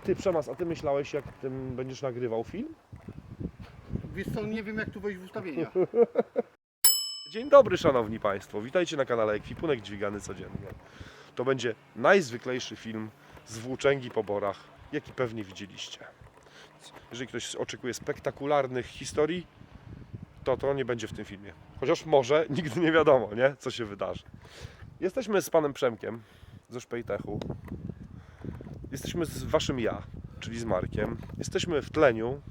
Ty, Przemas, a ty myślałeś, jak tym będziesz nagrywał film? Wiesz co, nie wiem jak tu wejść w ustawienia. Dzień dobry, szanowni państwo. Witajcie na kanale Ekwipunek Dźwigany Codziennie. To będzie najzwyklejszy film z włóczęgi po borach, jaki pewnie widzieliście. Jeżeli ktoś oczekuje spektakularnych historii, to nie będzie w tym filmie. Chociaż może, nigdy nie wiadomo, nie? Co się wydarzy. Jesteśmy z panem Przemkiem ze Szpejtechu. Jesteśmy z waszym ja, czyli z Markiem. Jesteśmy w tleniu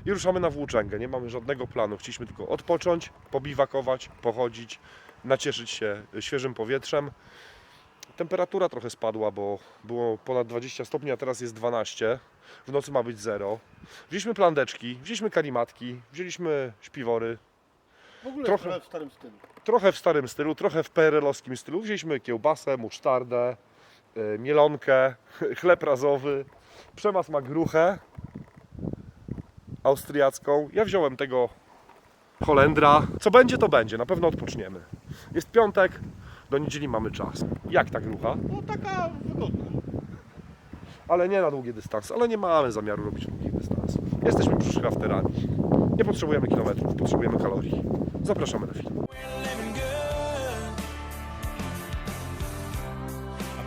i ruszamy na włóczęgę. Nie mamy żadnego planu. Chcieliśmy tylko odpocząć, pobiwakować, pochodzić, nacieszyć się świeżym powietrzem. Temperatura trochę spadła, bo było ponad 20 stopni, a teraz jest 12. W nocy ma być 0. Wzięliśmy plandeczki, wzięliśmy karimatki, wzięliśmy śpiwory. W ogóle Trochę. trochę w starym stylu. Trochę w starym stylu, trochę w PRL-owskim stylu. Wzięliśmy kiełbasę, musztardę, mielonkę, chleb razowy. Przemas ma gruchę austriacką. Ja wziąłem tego Holendra. Co będzie, to będzie. Na pewno odpoczniemy. Jest piątek, do niedzieli mamy czas. Jak ta grucha? No taka wygodna. Ale nie na długie dystanse. Ale nie mamy zamiaru robić długich dystansów. Jesteśmy przyszli rafterami. Nie potrzebujemy kilometrów, potrzebujemy kalorii. Zapraszamy na film.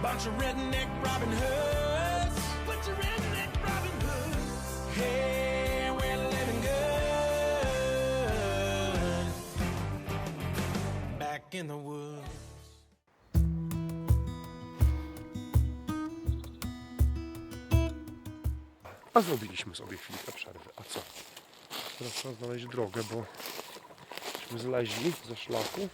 Bunch of redneck Robin Hoods. Bunch of redneck Robin Hoods. Hey, we're living good. Back in the woods. A zrobiliśmy sobie chwilkę przerwy. A co? Teraz trzeba znaleźć drogę, bo myśmy zleźli ze szlaku.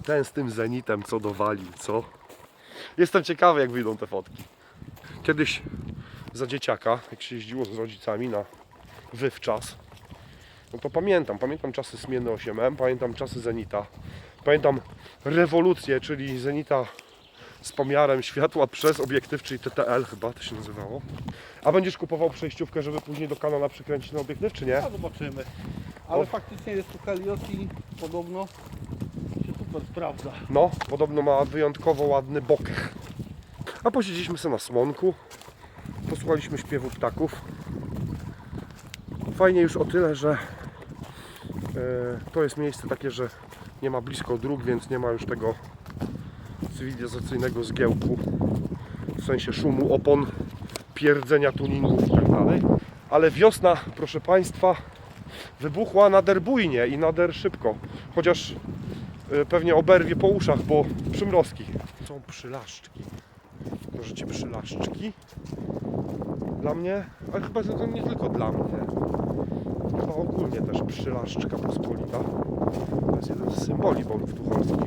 Ten z tym zenitem co dowalił, co? Jestem ciekawy, jak wyjdą te fotki. Kiedyś za dzieciaka, jak się jeździło z rodzicami na wywczas, no to pamiętam czasy Smieny 8M, pamiętam czasy Zenita, pamiętam rewolucję, czyli Zenita z pomiarem światła przez obiektyw, czyli TTL chyba to się nazywało. A będziesz kupował przejściówkę, żeby później do Canona przykręcić na obiektyw, czy nie? A zobaczymy. Ale O. faktycznie jest tu Helios i podobno się super sprawdza. No, podobno ma wyjątkowo ładny bokeh. A posiedzieliśmy sobie na słonku, posłuchaliśmy śpiewu ptaków. Fajnie już o tyle, że to jest miejsce takie, że nie ma blisko dróg, więc nie ma już tego cywilizacyjnego zgiełku, w sensie szumu opon, pierdzenia tuningów i tak dalej. Ale wiosna, proszę Państwa, wybuchła nader bujnie i nader szybko, chociaż pewnie oberwie po uszach, bo przymrozki. Są przylaszczki. Możecie przylaszczki? Dla mnie? Ale chyba to nie tylko dla mnie. Chyba ogólnie też przylaszczka pospolita. To jest jeden z symboli bonów tucholskich.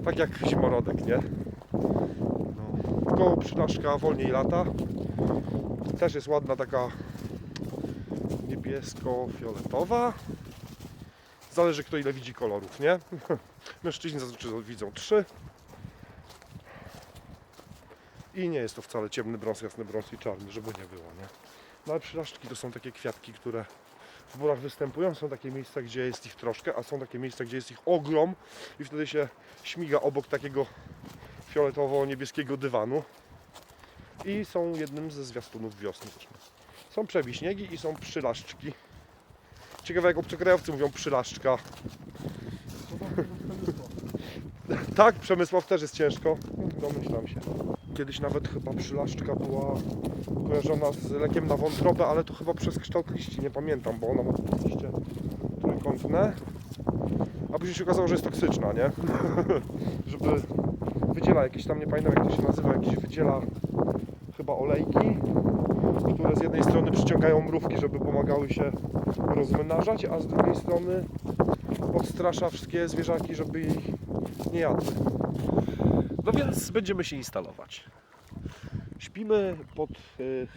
Tak jak zimorodek, nie? No. Tylko przylaszczka wolniej lata. Też jest ładna, taka niebiesko-fioletowa. Zależy, kto ile widzi kolorów, nie? Mężczyźni zazwyczaj widzą 3. I nie jest to wcale ciemny brąz, jasny brąz i czarny, żeby nie było, nie? No ale przylaszczki to są takie kwiatki, które w borach występują. Są takie miejsca, gdzie jest ich troszkę, a są takie miejsca, gdzie jest ich ogrom i wtedy się śmiga obok takiego fioletowo-niebieskiego dywanu. I są jednym ze zwiastunów wiosny. Są przewiśniegi i są przylaszczki. Ciekawe, jak obcokrajowcy mówią przylaszczka. Tak, Przemysław też jest ciężko. Domyślam się. Kiedyś nawet chyba przylaszczka była kojarzona z lekiem na wątrobę, ale to chyba przez kształt liści, nie pamiętam, bo ona ma liście trójkątne. A później się okazało, że jest toksyczna, nie? Żeby wydziela jakieś tam, nie pamiętam jak to się nazywa, jakieś wydziela chyba olejki, które z jednej strony przyciągają mrówki, żeby pomagały się rozmnażać, a z drugiej strony odstrasza wszystkie zwierzaki, żeby jej nie jadły. No więc będziemy się instalować. Śpimy pod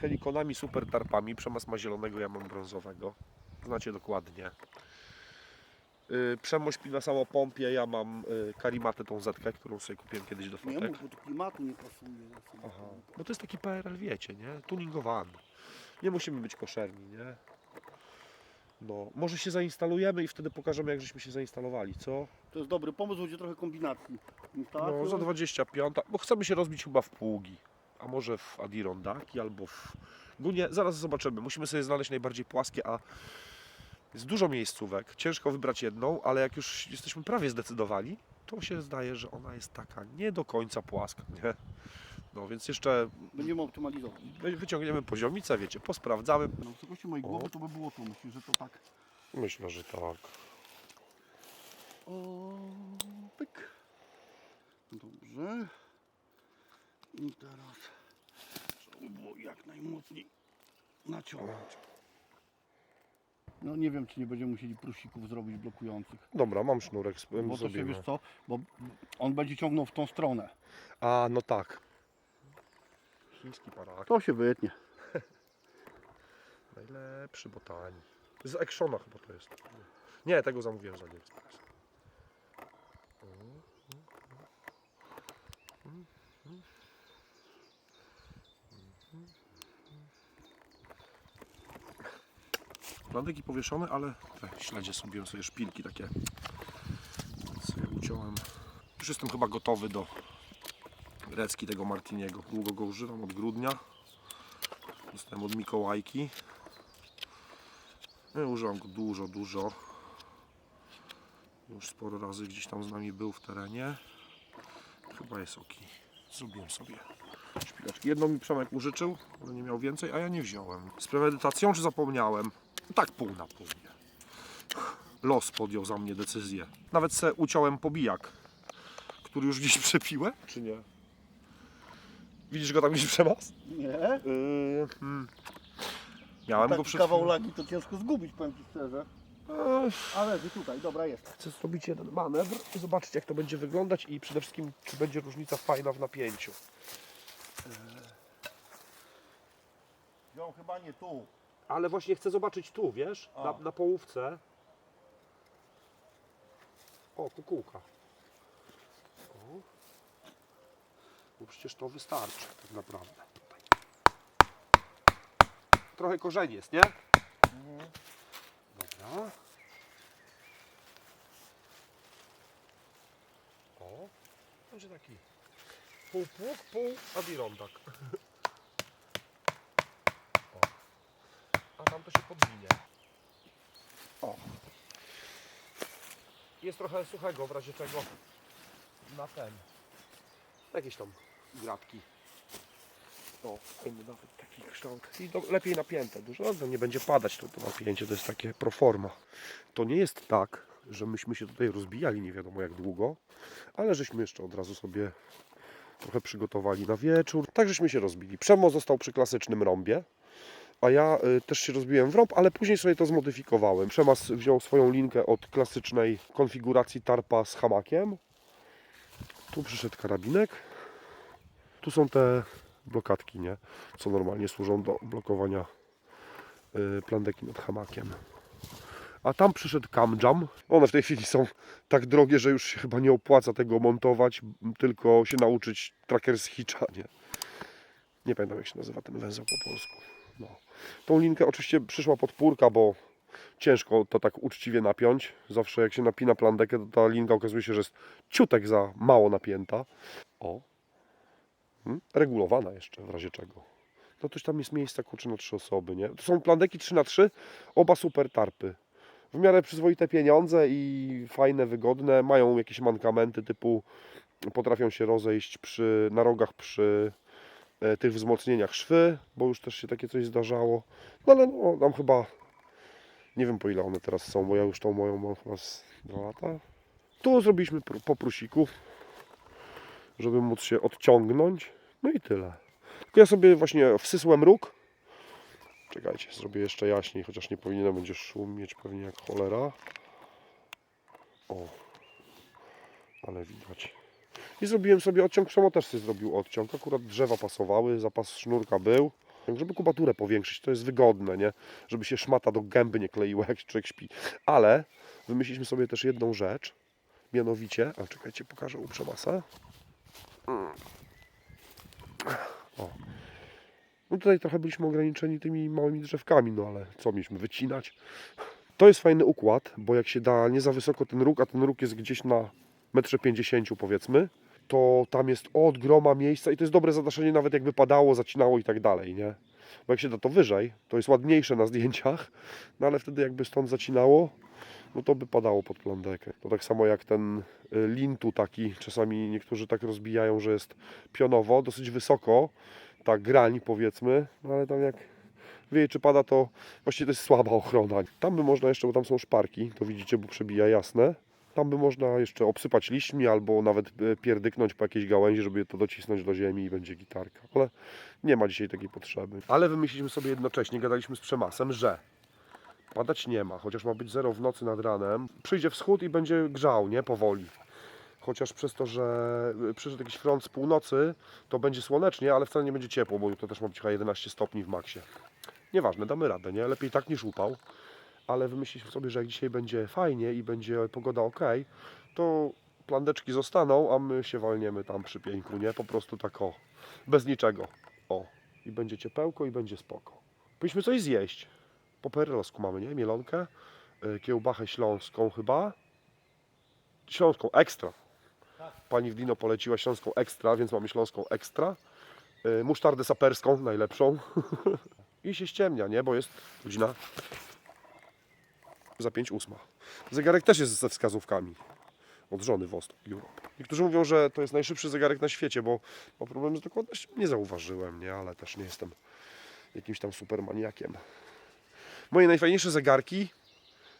helikonami super tarpami. Przemas ma zielonego, ja mam brązowego. Znacie dokładnie. Przemo śpi na samopompie, ja mam karimatę, tą zetkę, którą sobie kupiłem kiedyś do Nie fotek. mów, bo tu klimatu nie pasuje. Aha. Bo to jest taki PRL, wiecie, nie? Tuningowany. Nie musimy być koszerni, nie? No, może się zainstalujemy i wtedy pokażemy, jak żeśmy się zainstalowali, co? To jest dobry pomysł, będzie trochę kombinacji. No, za 25, bo chcemy się rozbić chyba w pługi, a może w Adirondaki albo w Gunie. Zaraz zobaczymy. Musimy sobie znaleźć najbardziej płaskie, a jest dużo miejscówek. Ciężko wybrać jedną, ale jak już jesteśmy prawie zdecydowali, to się zdaje, że ona jest taka nie do końca płaska, nie? No więc jeszcze Będziemy optymalizować. wyciągniemy poziomicę, wiecie, posprawdzamy. Na wysokości mojej głowy to by było tu. Myślisz, że to tak? Myślę, że tak. O, pyk. Dobrze. I teraz trzeba by było jak najmocniej naciągnąć. No nie wiem, czy nie będziemy musieli prusików zrobić blokujących. Dobra, mam sznurek, Bo to się, zrobimy. wiesz co, bo on będzie ciągnął w tą stronę. A, no tak. Chiński parak. To się wytnie. Najlepszy botani. Z Actiona chyba to jest. Nie, tego zamówiłem za Niemcy. Plandyki powieszone, ale te śledzie zrobiłem sobie szpilki takie. Sobie uciąłem. Już jestem chyba gotowy do recki tego Martiniego. Długo go używam, od grudnia. Dostałem od Mikołajki. Ja używam go dużo. Już sporo razy gdzieś tam z nami był w terenie. Chyba jest ok. Zrobiłem sobie szpileczki. Jedną mi Przemek użyczył, ale nie miał więcej, a ja nie wziąłem. Z premedytacją czy zapomniałem? Tak pół na pół. Nie. Los podjął za mnie decyzję. Nawet se uciąłem pobijak, który już gdzieś przepiłem, czy nie? Widzisz go tam gdzieś przemas? Nie? Miałem go Taki przed kawał chwilą. lagi to ciężko zgubić, powiem Ci szczerze. Ale ty tutaj, dobra jest. Chcę zrobić jeden manewr i zobaczyć, jak to będzie wyglądać i przede wszystkim, czy będzie różnica fajna w napięciu. Wziął chyba nie tu. Ale właśnie chcę zobaczyć tu, wiesz, na połówce. O, kukułka. O. Bo przecież to wystarczy tak naprawdę. Tutaj. Trochę korzeni jest, nie? Dobra. O, będzie taki pół pług, pół Adirondak. O. A tam to się podwinie. O. Jest trochę suchego, w razie czego na ten. Jakieś tam grabki. O, fajny nawet taki kształt. I lepiej napięte dużo, no nie będzie padać to napięcie, to jest takie pro forma. To nie jest tak, że myśmy się tutaj rozbijali nie wiadomo jak długo, ale żeśmy jeszcze od razu sobie trochę przygotowali na wieczór. Tak żeśmy się rozbili. Przemo został przy klasycznym rąbie, a ja też się rozbiłem w rąb, ale później sobie to zmodyfikowałem. Przemas wziął swoją linkę od klasycznej konfiguracji tarpa z hamakiem. Tu przyszedł karabinek. Tu są te blokadki, nie? Co normalnie służą do blokowania plandeki nad hamakiem. A tam przyszedł camjam. One w tej chwili są tak drogie, że już się chyba nie opłaca tego montować, tylko się nauczyć tracker z hitcha, nie? Nie pamiętam jak się nazywa ten węzeł po polsku. No. Tą linkę oczywiście przyszła podpórka, bo ciężko to tak uczciwie napiąć. Zawsze jak się napina plandekę, to ta linka okazuje się, że jest ciutek za mało napięta. O. Regulowana jeszcze w razie czego. No toś tam jest miejsca kurczę na 3 osoby, nie? To są plandeki 3x3, oba super tarpy. W miarę przyzwoite pieniądze i fajne, wygodne. Mają jakieś mankamenty typu potrafią się rozejść na rogach przy tych wzmocnieniach szwy, bo już też się takie coś zdarzało. No ale no, nam chyba, nie wiem po ile one teraz są, bo ja już tą moją mam chyba z 2 lata. Tu zrobiliśmy po prusiku, żeby móc się odciągnąć. No i tyle. Tylko ja sobie właśnie wsysłem róg. Czekajcie, zrobię jeszcze jaśniej, chociaż nie powinienem, będzie szum mieć pewnie jak cholera. O, ale widać. I zrobiłem sobie odciąg, Przemo też sobie zrobił odciąg. Akurat drzewa pasowały, zapas sznurka był. Żeby kubaturę powiększyć, to jest wygodne, nie? Żeby się szmata do gęby nie kleiła, jak człowiek śpi. Ale wymyśliliśmy sobie też jedną rzecz. Mianowicie, a czekajcie, pokażę u Przemasa. O. No tutaj trochę byliśmy ograniczeni tymi małymi drzewkami, no ale co mieliśmy wycinać? To jest fajny układ, bo jak się da nie za wysoko ten róg, a ten róg jest gdzieś na 1,50 m powiedzmy, to tam jest od groma miejsca i to jest dobre zadaszenie, nawet jakby padało, zacinało i tak dalej, nie? Bo jak się da to wyżej, to jest ładniejsze na zdjęciach, no ale wtedy jakby stąd zacinało, no to by padało pod plandekę. To tak samo jak ten lintu taki, czasami niektórzy tak rozbijają, że jest pionowo, dosyć wysoko, ta grań powiedzmy, no ale tam jak wieje czy pada, to właściwie to jest słaba ochrona. Tam by można jeszcze, bo tam są szparki, to widzicie, bo przebija jasne. Tam by można jeszcze obsypać liśćmi albo nawet pierdyknąć po jakiejś gałęzi, żeby to docisnąć do ziemi i będzie gitarka. Ale nie ma dzisiaj takiej potrzeby. Ale wymyśliliśmy sobie jednocześnie, gadaliśmy z Przemasem, że padać nie ma, chociaż ma być 0 w nocy nad ranem. Przyjdzie wschód i będzie grzał, nie? Powoli. Chociaż przez to, że przyszedł jakiś front z północy, to będzie słonecznie, ale wcale nie będzie ciepło, bo to też ma być chyba 11 stopni w maksie. Nieważne, damy radę, nie? Lepiej tak niż upał. Ale wymyśliliśmy sobie, że jak dzisiaj będzie fajnie i będzie pogoda ok, to plandeczki zostaną, a my się walniemy tam przy pieńku, nie? Po prostu tak o, bez niczego. O, i będzie ciepełko i będzie spoko. Powinniśmy coś zjeść. Po perelowsku mamy, nie? Mielonkę, kiełbachę śląską chyba. Śląską ekstra. Pani Wdino poleciła śląską ekstra, więc mamy śląską ekstra. Musztardę saperską, najlepszą. I się ściemnia, nie? Bo jest godzina za 5:08. Zegarek też jest ze wskazówkami. Od żony Vostok Europe. Niektórzy mówią, że to jest najszybszy zegarek na świecie, bo ma problem z dokładnością. Nie zauważyłem, nie? Ale też nie jestem jakimś tam supermaniakiem. Moje najfajniejsze zegarki,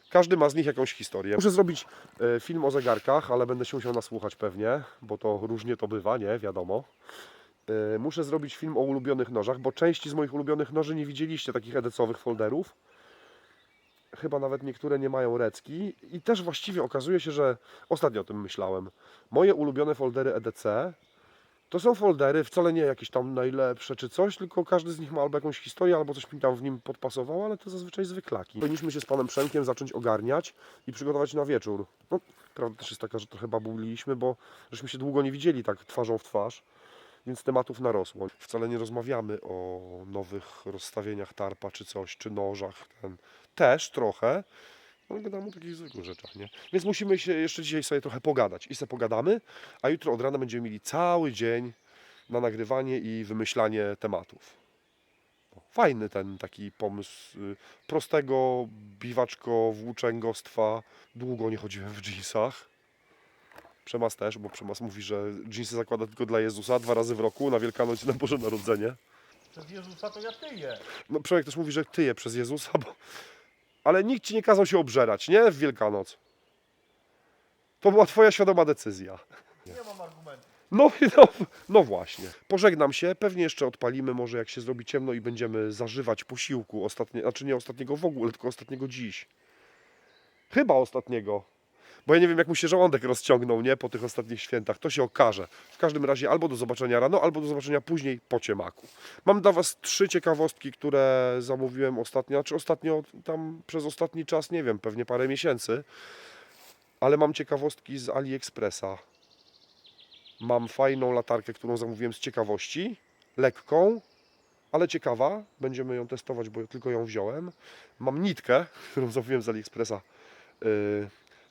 każdy ma z nich jakąś historię. Muszę zrobić film o zegarkach, ale będę się musiał nasłuchać pewnie, bo to różnie to bywa, nie? Wiadomo. Muszę zrobić film o ulubionych nożach, bo części z moich ulubionych noży nie widzieliście, takich edecowych folderów. Chyba nawet niektóre nie mają recki. I też właściwie okazuje się, że ostatnio o tym myślałem. Moje ulubione foldery EDC to są foldery wcale nie jakieś tam najlepsze czy coś, tylko każdy z nich ma albo jakąś historię, albo coś mi tam w nim podpasowało, ale to zazwyczaj zwyklaki. Powinniśmy się z panem Przemkiem zacząć ogarniać i przygotować na wieczór. No, prawda też jest taka, że trochę babuliliśmy, bo żeśmy się długo nie widzieli tak twarzą w twarz, więc tematów narosło. Wcale nie rozmawiamy o nowych rozstawieniach tarpa czy coś, czy nożach. Też trochę, ale gadamy o takich zwykłych rzeczach, nie? Więc musimy się jeszcze dzisiaj sobie trochę pogadać. I sobie pogadamy, a jutro od rana będziemy mieli cały dzień na nagrywanie i wymyślanie tematów. Fajny ten taki pomysł prostego biwaczko włóczęgostwa. Długo nie chodziłem w dżinsach. Przemas też, bo Przemas mówi, że dżinsy zakłada tylko dla Jezusa 2 razy w roku, na Wielkanoc i na Boże Narodzenie. Przez Jezusa to ja tyję. No Przemek też mówi, że tyje przez Jezusa, bo... ale nikt ci nie kazał się obżerać, nie? W Wielkanoc. To była twoja świadoma decyzja. Nie mam argumentu. No właśnie. Pożegnam się, pewnie jeszcze odpalimy, może jak się zrobi ciemno i będziemy zażywać posiłku znaczy nie ostatniego w ogóle, tylko ostatniego dziś. Chyba ostatniego. Bo ja nie wiem, jak mu się żołądek rozciągnął, nie? Po tych ostatnich świętach. To się okaże. W każdym razie albo do zobaczenia rano, albo do zobaczenia później po ciemaku. Mam dla Was 3 ciekawostki, które zamówiłem ostatnio. Czy ostatnio, tam przez ostatni czas, nie wiem, pewnie parę miesięcy. Ale mam ciekawostki z AliExpressa. Mam fajną latarkę, którą zamówiłem z ciekawości. Lekką, ale ciekawa. Będziemy ją testować, bo tylko ją wziąłem. Mam nitkę, którą zamówiłem z AliExpressa.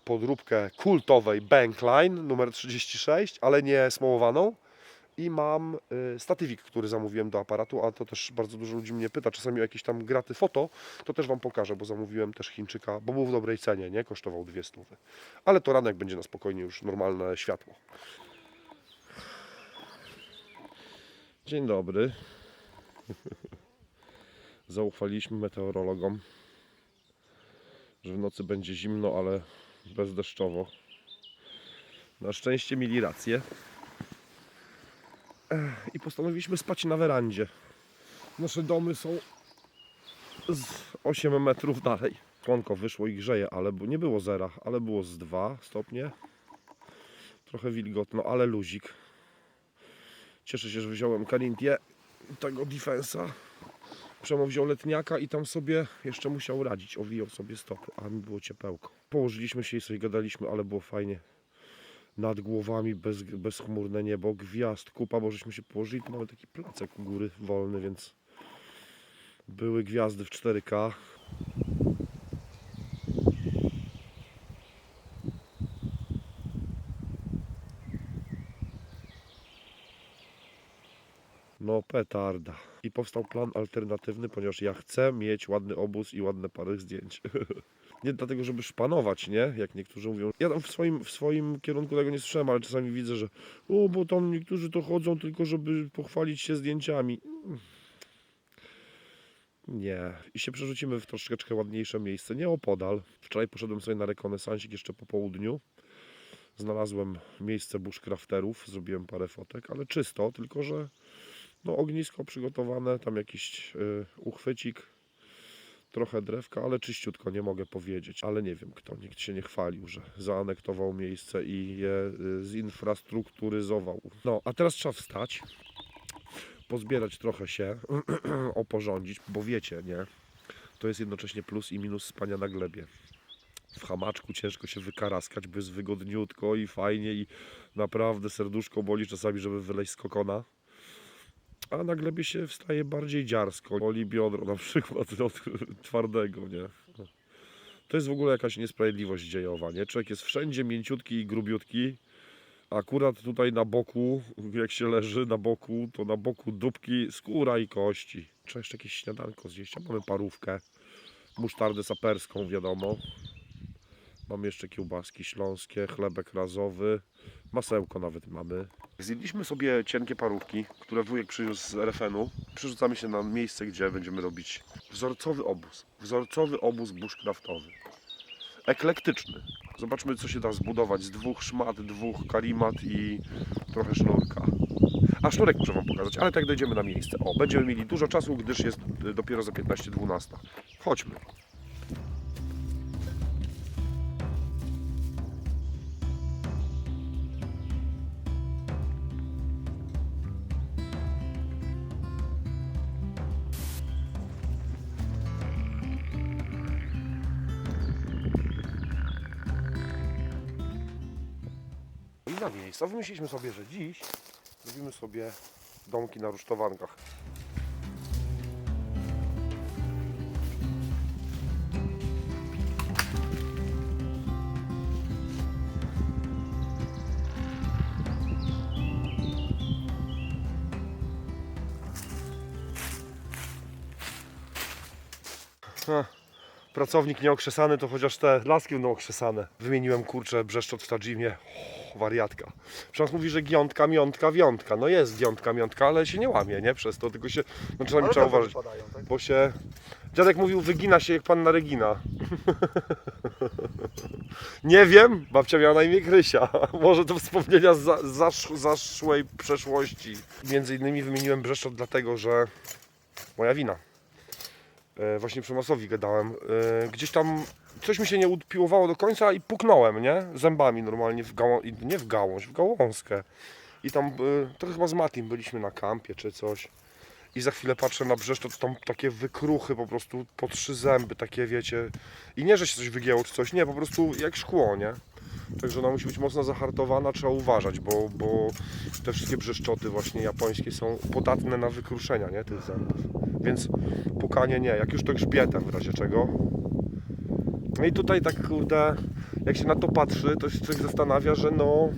Podróbkę kultowej Bankline numer 36, ale nie smołowaną. I mam statywik, który zamówiłem do aparatu, a to też bardzo dużo ludzi mnie pyta, czasami o jakieś tam graty foto, to też Wam pokażę, bo zamówiłem też Chińczyka, bo był w dobrej cenie, nie? Kosztował 200. Ale to ranek będzie na spokojnie już normalne światło. Dzień dobry. Zaufaliśmy meteorologom, że w nocy będzie zimno, ale bezdeszczowo. Na szczęście mieli rację. I postanowiliśmy spać na werandzie. Nasze domy są z 8 metrów dalej. Słonko wyszło i grzeje, ale nie było zera, ale było z 2 stopnie. Trochę wilgotno, ale luzik. Cieszę się, że wziąłem Carintię tego Defensa. Przemo wziął letniaka i tam sobie jeszcze musiał radzić. Owijał sobie stopy, a mi było ciepełko. Położyliśmy się i sobie gadaliśmy, ale było fajnie. Nad głowami bezchmurne niebo, gwiazd, kupa, bo żeśmy się położyli. Tu mamy taki placek u góry wolny, więc były gwiazdy w 4K. No petarda. I powstał plan alternatywny, ponieważ ja chcę mieć ładny obóz i ładne pary zdjęć. Nie dlatego, żeby szpanować, nie? Jak niektórzy mówią. Ja tam w swoim kierunku tego nie słyszałem, ale czasami widzę, że bo tam niektórzy to chodzą tylko, żeby pochwalić się zdjęciami. Nie. I się przerzucimy w troszeczkę ładniejsze miejsce, nieopodal. Wczoraj poszedłem sobie na rekonesansik jeszcze po południu. Znalazłem miejsce bushcrafterów, zrobiłem parę fotek, ale czysto, tylko że no, ognisko przygotowane, tam jakiś uchwycik, trochę drewka, ale czyściutko, nie mogę powiedzieć. Ale nie wiem kto, nikt się nie chwalił, że zaanektował miejsce i je zinfrastrukturyzował. No, a teraz trzeba wstać, pozbierać trochę się, oporządzić, bo wiecie, nie? To jest jednocześnie plus i minus spania na glebie. W hamaczku ciężko się wykaraskać, bo jest wygodniutko i fajnie i naprawdę serduszko boli czasami, żeby wyleźć z kokona. A na glebie się wstaje bardziej dziarsko, boli biodro na przykład od twardego, nie? To jest w ogóle jakaś niesprawiedliwość dziejowa, nie? Człowiek jest wszędzie mięciutki i grubiutki, a akurat tutaj na boku, jak się leży na boku, to na boku dupki, skóra i kości. Trzeba jeszcze jakieś śniadanko zjeść, a mamy parówkę, musztardę saperską, wiadomo. Mamy jeszcze kiełbaski śląskie, chlebek razowy, masełko nawet mamy. Zjedliśmy sobie cienkie parówki, które wujek przyniósł z RFN-u. Przerzucamy się na miejsce, gdzie będziemy robić wzorcowy obóz. Wzorcowy obóz bushcraftowy. Eklektyczny. Zobaczmy, co się da zbudować z 2 szmat, 2 karimat i trochę sznurka. A sznurek muszę wam pokazać, ale tak dojdziemy na miejsce. O, będziemy mieli dużo czasu, gdyż jest dopiero za 15:12. Chodźmy. I na miejsce. Wymyśliliśmy sobie, że dziś robimy sobie domki na rusztowankach. Pracownik nieokrzesany, to chociaż te laski będą okrzesane. Wymieniłem kurczę brzeszczot w Tajimie. Wariatka. Przecież mówi, że giątka, miątka, wiątka. No jest giątka, miątka, ale się nie łamie, nie? Przez to, tylko się, no czasami trzeba uważać, tak? bo się, dziadek mówił, wygina się jak panna Regina. Nie wiem, babcia miała na imię Krysia. Może to wspomnienia z zaszłej przeszłości. Między innymi wymieniłem brzeszczot dlatego, że moja wina. Właśnie Przemasowi gadałem. Gdzieś tam coś mi się nie upiłowało do końca i puknąłem, nie? Zębami normalnie nie w gałąź, w gałązkę. I tam, to chyba z Matim byliśmy na kampie czy coś. I za chwilę patrzę na brzeszczot, tam takie wykruchy po prostu po 3 zęby, takie wiecie. I nie, że się coś wygięło czy coś, nie, po prostu jak szkło, nie? Także ona musi być mocno zahartowana, trzeba uważać, bo te wszystkie brzeszczoty właśnie japońskie są podatne na wykruszenia, nie, tych zębów. Więc pukanie nie, jak już to grzbietem w razie czego. No i tutaj tak kurde, jak się na to patrzy, to się człowiek zastanawia, że no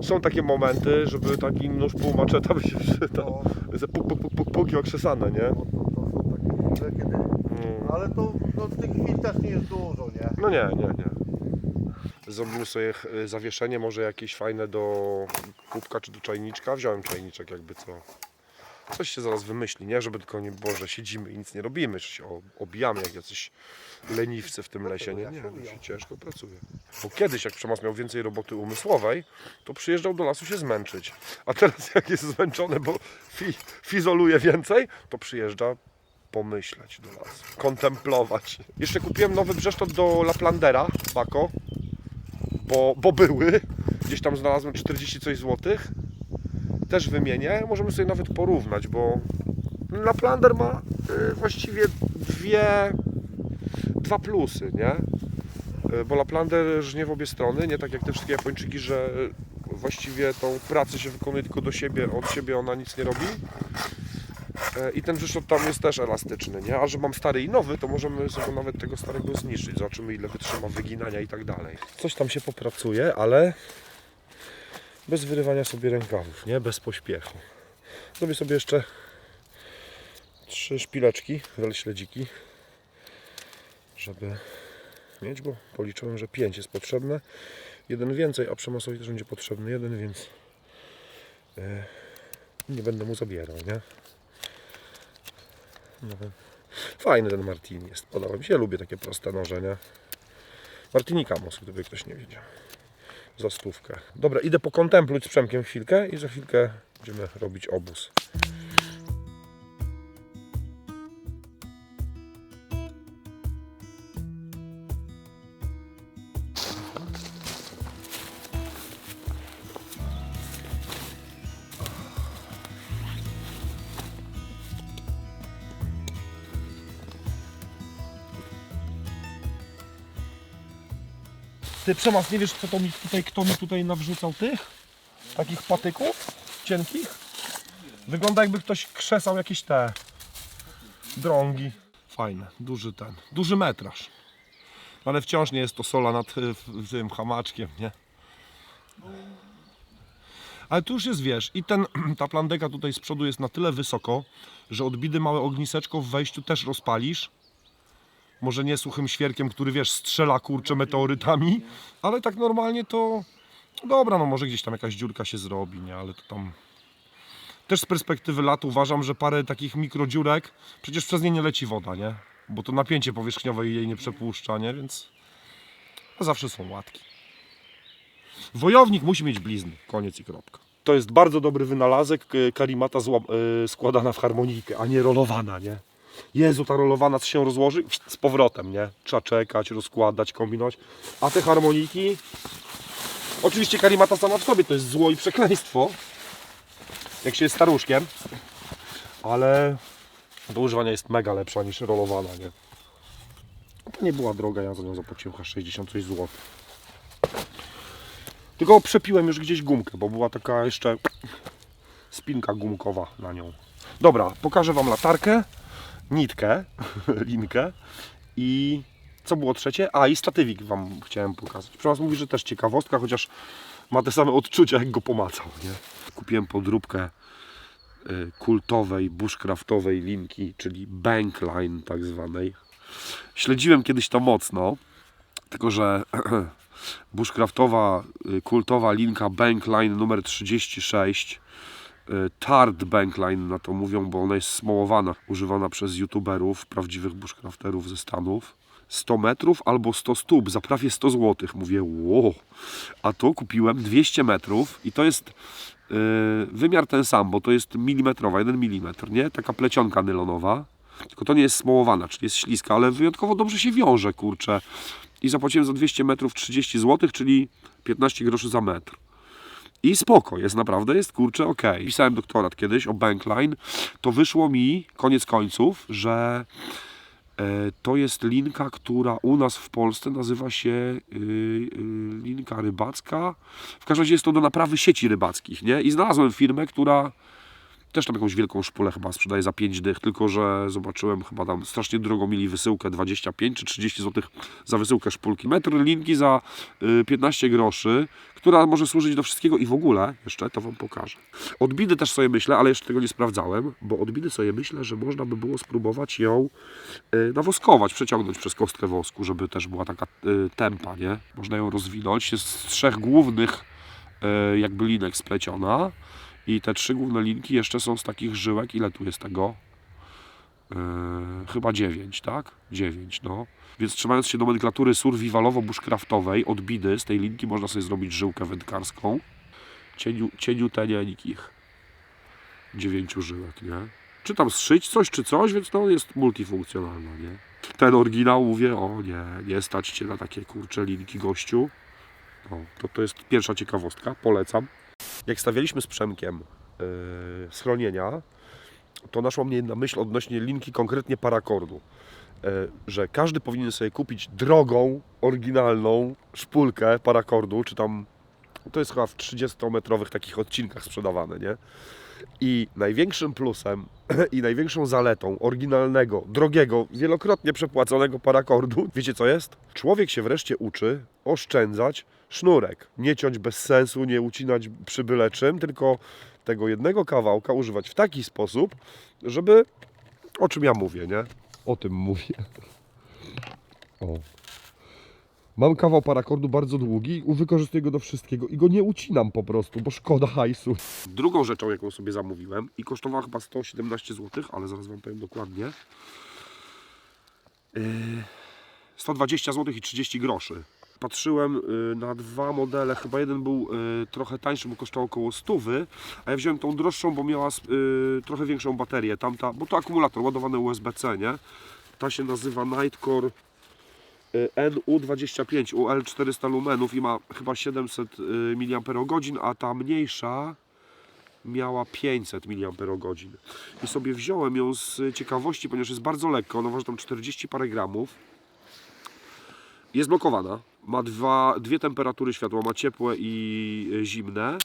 są takie momenty, żeby taki nóż półmaczeta by się przydał. Puk i okrzesane, nie? To są takie chwile, kiedy... Ale to no, tych chwil też nie jest dużo, nie? No nie. Zrobimy sobie zawieszenie, może jakieś fajne do kubka czy do czajniczka. Wziąłem czajniczek jakby co. Coś się zaraz wymyśli, nie? Żeby tylko nie było, że siedzimy i nic nie robimy, że się obijamy jak jacyś leniwcy w tym lesie. Nie, to się ciężko pracuje. Bo kiedyś jak Przemas miał więcej roboty umysłowej, to przyjeżdżał do lasu się zmęczyć. A teraz jak jest zmęczony, bo fizoluje więcej, to przyjeżdża pomyśleć do lasu, kontemplować. Jeszcze kupiłem nowy brzeszczot do Laplandera, Bako, bo były. Gdzieś tam znalazłem 40 coś złotych. Też wymienię. Możemy sobie nawet porównać, bo Laplander ma właściwie dwa plusy, nie? Bo Laplander żnie w obie strony, nie tak jak te wszystkie Japończyki, że właściwie tą pracę się wykonuje tylko do siebie, od siebie ona nic nie robi. I ten brzeszczot tam jest też elastyczny, nie? A że mam stary i nowy, to możemy sobie nawet tego starego zniszczyć. Zobaczymy, ile wytrzyma wyginania i tak dalej. Coś tam się popracuje, ale bez wyrywania sobie rękawów, nie? Bez pośpiechu. Zrobię sobie jeszcze 3 szpileczki, śledziki, żeby mieć, bo policzyłem, że 5 jest potrzebne. 1 więcej, a Przemasowi też będzie potrzebny 1, więc nie będę mu zabierał, nie? No, fajny ten Martini jest, podoba mi się. Ja lubię takie proste noże, nie? Martini Kamos, gdyby ktoś nie wiedział. Za 100. Dobra, idę pokontempluć z Przemkiem chwilkę i za chwilkę będziemy robić obóz. Ty, Przemas, nie wiesz, kto mi tutaj nawrzucał tych? Takich patyków cienkich? Wygląda, jakby ktoś krzesał jakieś te drągi. Fajne, duży metraż. Ale wciąż nie jest to sola nad tym hamaczkiem, nie? Ale tu już jest, wiesz, i ta plandeka tutaj z przodu jest na tyle wysoko, że odbity małe ogniseczko w wejściu też rozpalisz. Może nie suchym świerkiem, który, wiesz, strzela, kurczę, meteorytami, ale tak normalnie to... Dobra, no może gdzieś tam jakaś dziurka się zrobi, nie? Ale to tam... Też z perspektywy lat uważam, że parę takich mikrodziurek, przecież przez nie nie leci woda, nie? Bo to napięcie powierzchniowe jej nie przepuszcza, nie? Więc... Zawsze są łatki. Wojownik musi mieć blizny, koniec i kropka. To jest bardzo dobry wynalazek, karimata składana w harmonijkę, a nie rolowana, nie? Jezu, ta rolowana się rozłoży z powrotem, nie? Trzeba czekać, rozkładać, kombinować. A te harmoniki... Oczywiście karimata sama w sobie to jest zło i przekleństwo, jak się jest staruszkiem, ale do używania jest mega lepsza niż rolowana, nie? To nie była droga, ja za nią zapłaciłem chyba 60 coś złotych. Tylko przepiłem już gdzieś gumkę, bo była taka jeszcze spinka gumkowa na nią. Dobra, pokażę Wam latarkę, nitkę, linkę i co było trzecie? A, i statywik Wam chciałem pokazać. Przepraszam, mówi, że też ciekawostka, chociaż ma te same odczucia, jak go pomacał, nie? Kupiłem podróbkę kultowej, bushcraftowej linki, czyli bankline tak zwanej. Śledziłem kiedyś to mocno, tylko że bushcraftowa, kultowa linka bankline numer 36, Tard bankline na to mówią, bo ona jest smołowana, używana przez youtuberów, prawdziwych bushcrafterów ze Stanów. 100 metrów albo 100 stóp za prawie 100 zł. Mówię, wow. A to kupiłem 200 metrów i to jest wymiar ten sam, bo to jest milimetrowa, 1 mm, nie? Taka plecionka nylonowa. Tylko to nie jest smołowana, czyli jest śliska, ale wyjątkowo dobrze się wiąże, kurczę. I zapłaciłem za 200 metrów 30 zł, czyli 15 groszy za metr. I spoko, jest naprawdę, jest kurczę, ok. Pisałem doktorat kiedyś o bankline, to wyszło mi, koniec końców, że to jest linka, która u nas w Polsce nazywa się linka rybacka. W każdym razie jest to do naprawy sieci rybackich, nie? I znalazłem firmę, która też tam jakąś wielką szpulę chyba sprzedaje za 5 dych, tylko że zobaczyłem, chyba tam strasznie drogo mieli wysyłkę, 25 czy 30 zł za wysyłkę szpulki. Metr linki za 15 groszy, która może służyć do wszystkiego i w ogóle, jeszcze to Wam pokażę. Odbiny też sobie myślę, ale jeszcze tego nie sprawdzałem, bo odbiny sobie myślę, że można by było spróbować ją nawoskować, przeciągnąć przez kostkę wosku, żeby też była taka tempa, nie? Można ją rozwinąć. Jest z 3 głównych jakby linek spleciona. I te 3 główne linki jeszcze są z takich żyłek. Ile tu jest tego? Chyba 9, tak? 9, no. Więc trzymając się nomenklatury survivalowo-bushcraftowej, odbiny z tej linki można sobie zrobić żyłkę wędkarską. Cieniutenieńkich. 9 żyłek, nie? Czy tam zszyć coś, czy coś, więc to jest multifunkcjonalna, nie? Ten oryginał, mówię, o nie stać Cię na takie kurcze linki, gościu. No, to jest pierwsza ciekawostka, polecam. Jak stawialiśmy z Przemkiem schronienia, to naszła mnie jedna myśl odnośnie linki, konkretnie parakordu. Że każdy powinien sobie kupić drogą, oryginalną szpulkę parakordu, czy tam, to jest chyba w 30-metrowych takich odcinkach sprzedawane, nie? I największym plusem i największą zaletą oryginalnego, drogiego, wielokrotnie przepłaconego parakordu, wiecie co jest? Człowiek się wreszcie uczy oszczędzać sznurek. Nie ciąć bez sensu, nie ucinać przy byle czym, tylko tego jednego kawałka używać w taki sposób, żeby... O czym ja mówię, nie? O tym mówię. O. Mam kawał parakordu bardzo długi, wykorzystuję go do wszystkiego i go nie ucinam po prostu, bo szkoda hajsu. Drugą rzeczą, jaką sobie zamówiłem i kosztowała chyba 117 zł, ale zaraz Wam powiem dokładnie. 120 zł i 30 groszy. Patrzyłem na dwa modele, chyba jeden był trochę tańszy, bo kosztował około 100, a ja wziąłem tą droższą, bo miała trochę większą baterię. Tamta, bo to akumulator ładowany USB-C, nie? Ta się nazywa Nightcore NU25 UL 400 lumenów i ma chyba 700 mAh, a ta mniejsza miała 500 mAh. I sobie wziąłem ją z ciekawości, ponieważ jest bardzo lekka, ona waży tam 40 parę gramów. Jest blokowana, ma dwie temperatury światła, ma ciepłe i zimne,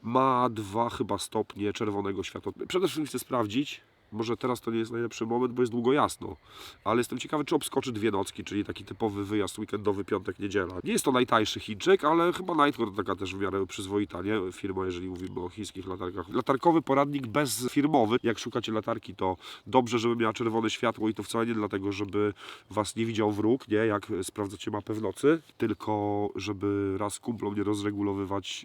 ma 2 chyba stopnie czerwonego światła. Przede wszystkim chcę sprawdzić, może teraz to nie jest najlepszy moment, bo jest długo jasno, ale jestem ciekawy, czy obskoczy 2 nocki, czyli taki typowy wyjazd weekendowy, piątek, niedziela. Nie jest to najtańszy Chińczyk, ale chyba Nightcore to taka też w miarę przyzwoita, nie? Firma, jeżeli mówimy o chińskich latarkach. Latarkowy poradnik bezfirmowy. Jak szukacie latarki, to dobrze, żeby miała czerwone światło i to wcale nie dlatego, żeby Was nie widział wróg, nie? Jak sprawdzacie mapę w nocy, tylko żeby raz kumplom nie rozregulowywać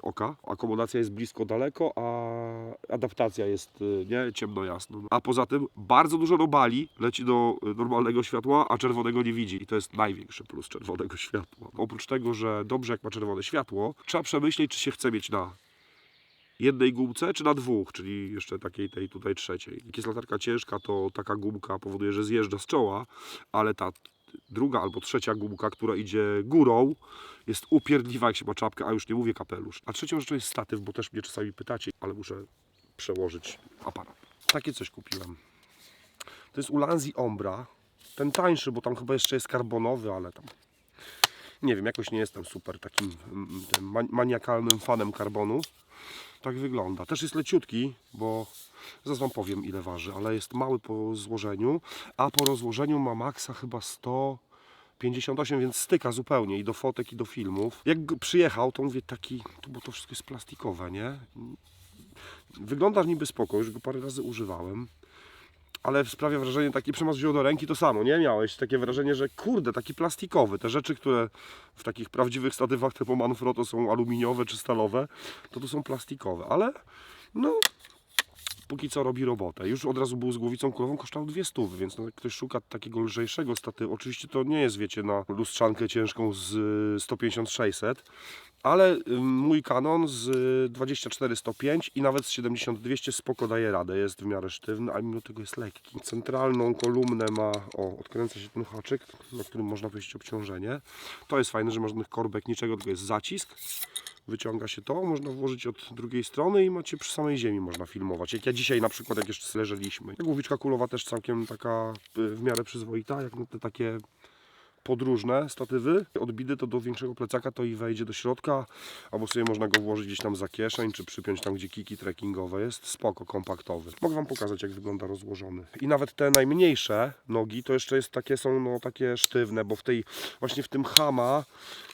oka. Akomodacja jest blisko, daleko, a adaptacja jest nie ciemno, jasno. A poza tym bardzo dużo robali leci do normalnego światła, a czerwonego nie widzi. I to jest największy plus czerwonego światła. Oprócz tego, że dobrze jak ma czerwone światło, trzeba przemyśleć, czy się chce mieć na jednej gumce, czy na 2, czyli jeszcze takiej tej tutaj trzeciej. Jak jest latarka ciężka, to taka gumka powoduje, że zjeżdża z czoła, ale ta druga albo trzecia gumka, która idzie górą, jest upierdliwa, jak się ma czapkę, a już nie mówię kapelusz. A trzecią rzeczą jest statyw, bo też mnie czasami pytacie, ale muszę przełożyć aparat. Takie coś kupiłem. To jest Ulanzi Ombra. Ten tańszy, bo tam chyba jeszcze jest karbonowy, ale tam... Nie wiem, jakoś nie jestem super takim maniakalnym fanem karbonu. Tak wygląda. Też jest leciutki, bo zaraz Wam powiem, ile waży, ale jest mały po złożeniu, a po rozłożeniu ma maksa chyba 158, więc styka zupełnie i do fotek, i do filmów. Jak przyjechał, to mówię taki, bo to wszystko jest plastikowe, nie? Wygląda niby spoko, już go parę razy używałem, ale sprawia wrażenie, taki Przemas wziął do ręki, to samo, nie? Miałeś takie wrażenie, że kurde, taki plastikowy. Te rzeczy, które w takich prawdziwych statywach typu Manfrotto są aluminiowe czy stalowe, to są plastikowe, ale no póki co robi robotę. Już od razu był z głowicą kulową, kosztował 200, więc no, jak ktoś szuka takiego lżejszego statywu, oczywiście to nie jest, wiecie, na lustrzankę ciężką z 150-600, ale mój Canon z 24-105 i nawet z 70-200 spoko daje radę, jest w miarę sztywny, a mimo tego jest lekki. Centralną kolumnę ma, odkręca się ten haczyk, na którym można powiedzieć obciążenie. To jest fajne, że ma żadnych korbek, niczego, tylko jest zacisk. Wyciąga się to, można włożyć od drugiej strony i macie przy samej ziemi można filmować. Jak ja dzisiaj na przykład, jak jeszcze leżeliśmy. Głowiczka kulowa też całkiem taka w miarę przyzwoita, jak na te takie podróżne statywy. Odbity to do większego plecaka to i wejdzie do środka, albo sobie można go włożyć gdzieś tam za kieszeń, czy przypiąć tam, gdzie kiki trekkingowe jest. Spoko, kompaktowy. Mogę Wam pokazać, jak wygląda rozłożony. I nawet te najmniejsze nogi to jeszcze jest takie, są no takie sztywne, bo właśnie w tym Hama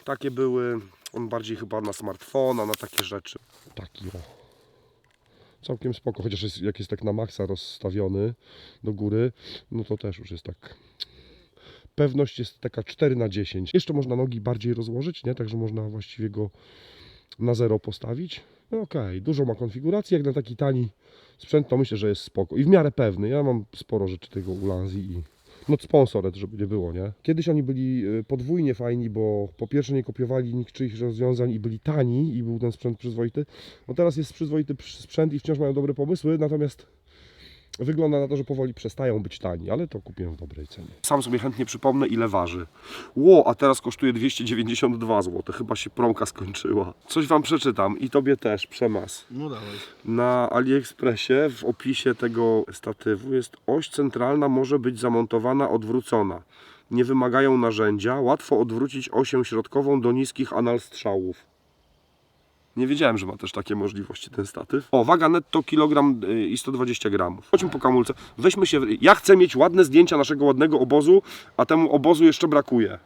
takie były, on bardziej chyba na smartfona, na takie rzeczy. Taki całkiem spoko, chociaż jak jest tak na maksa rozstawiony do góry, no to też już jest tak... Pewność jest taka 4/10. Jeszcze można nogi bardziej rozłożyć, nie? Także można właściwie go na 0 postawić. No okej, dużo ma konfiguracji, jak na taki tani sprzęt to myślę, że jest spoko. I w miarę pewny. Ja mam sporo rzeczy tego Ulanzi i no sponsored, żeby nie było, nie? Kiedyś oni byli podwójnie fajni, bo po pierwsze nie kopiowali niczyich rozwiązań i byli tani i był ten sprzęt przyzwoity. No teraz jest przyzwoity sprzęt i wciąż mają dobre pomysły, natomiast wygląda na to, że powoli przestają być tani, ale to kupiłem w dobrej cenie. Sam sobie chętnie przypomnę, ile waży. A teraz kosztuje 292 zł. Chyba się promka skończyła. Coś Wam przeczytam i Tobie też, Przemas. No dawaj. Na AliExpressie w opisie tego statywu jest: oś centralna może być zamontowana odwrócona. Nie wymagają narzędzia. Łatwo odwrócić osię środkową do niskich anal strzałów. Nie wiedziałem, że ma też takie możliwości ten statyw. Waga netto kilogram i 120 gramów. Chodźmy po kamulce. Weźmy się... Ja chcę mieć ładne zdjęcia naszego ładnego obozu, a temu obozu jeszcze brakuje.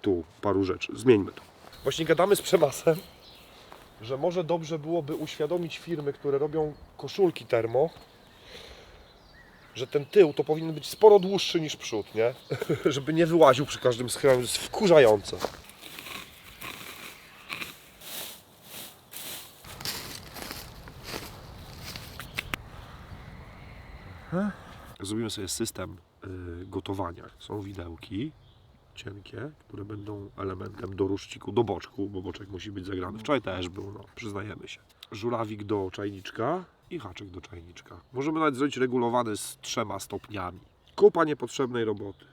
Tu paru rzeczy. Zmieńmy to. Właśnie gadamy z Przemasem że może dobrze byłoby uświadomić firmy, które robią koszulki termo, że ten tył to powinien być sporo dłuższy niż przód, nie? Żeby nie wyłaził przy każdym schronieniu, to jest wkurzające. Zrobimy sobie system gotowania. Są widełki cienkie, które będą elementem do ruszciku, do boczku, bo boczek musi być zagrany. Wczoraj też był, no, przyznajemy się. Żurawik do czajniczka i haczyk do czajniczka. Możemy nawet zrobić regulowany z 3 stopniami. Kupa niepotrzebnej roboty.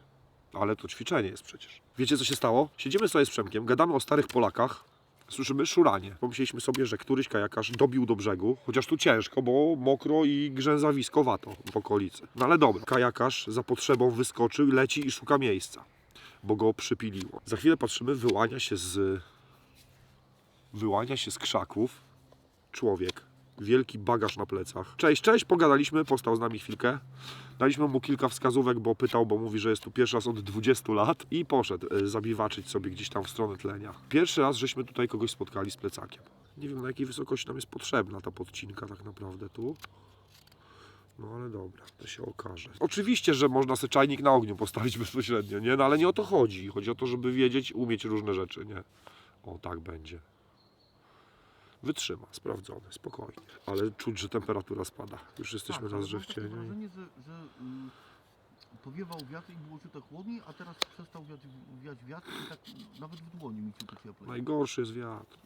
Ale to ćwiczenie jest przecież. Wiecie, co się stało? Siedzimy sobie z Przemkiem, gadamy o starych Polakach, słyszymy szuranie. Pomyśleliśmy sobie, że któryś kajakarz dobił do brzegu, chociaż tu ciężko, bo mokro i grzęzawiskowato w okolicy. No ale dobra, kajakarz za potrzebą wyskoczył, leci i szuka miejsca, bo go przypiliło. Za chwilę patrzymy, wyłania się z krzaków człowiek. Wielki bagaż na plecach. Cześć, cześć, pogadaliśmy, postał z nami chwilkę. Daliśmy mu kilka wskazówek, bo pytał, bo mówi, że jest tu pierwszy raz od 20 lat i poszedł zabiwaczyć sobie gdzieś tam w stronę tlenia. Pierwszy raz żeśmy tutaj kogoś spotkali z plecakiem. Nie wiem, na jakiej wysokości nam jest potrzebna ta podcinka tak naprawdę tu. No ale dobra, to się okaże. Oczywiście, że można sobie czajnik na ogniu postawić bezpośrednio, nie? No ale nie o to chodzi. Chodzi o to, żeby wiedzieć, umieć różne rzeczy, nie? O, tak będzie. Wytrzyma, sprawdzone, spokojnie. Ale czuć, że temperatura spada. Już jesteśmy raz, że w cieniu. Mam wrażenie, że powiewał wiatr i było ciut chłodniej, a teraz przestał wiać wiatr i tak nawet w dłoni mi ciut cieplej. Najgorszy jest wiatr.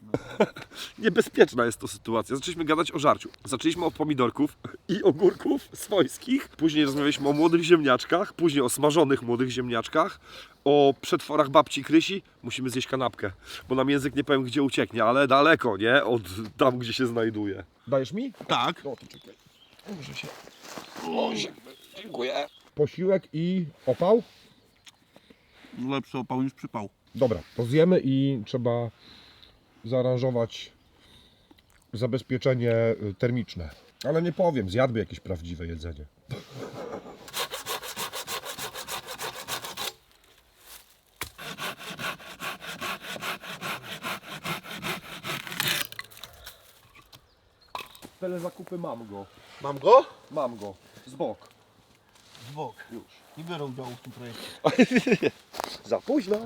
Niebezpieczna jest to sytuacja. Zaczęliśmy gadać o żarciu. Zaczęliśmy od pomidorków i ogórków swojskich. Później rozmawialiśmy o młodych ziemniaczkach. Później o smażonych młodych ziemniaczkach. O przetworach babci Krysi. Musimy zjeść kanapkę, bo nam język nie powiem gdzie ucieknie, ale daleko, nie? Od tam, gdzie się znajduje. Dajesz mi? Tak. No to czekaj. Muszę się... Dziękuję. Posiłek i opał? Lepszy opał niż przypał. Dobra, to zjemy i trzeba zaaranżować zabezpieczenie termiczne. Ale nie powiem, zjadłby jakieś prawdziwe jedzenie. Telezakupy mam go. Mam go? Mam go. Z bok. Z bok. Już. Nie biorę udziału w tym projekcie. Za późno.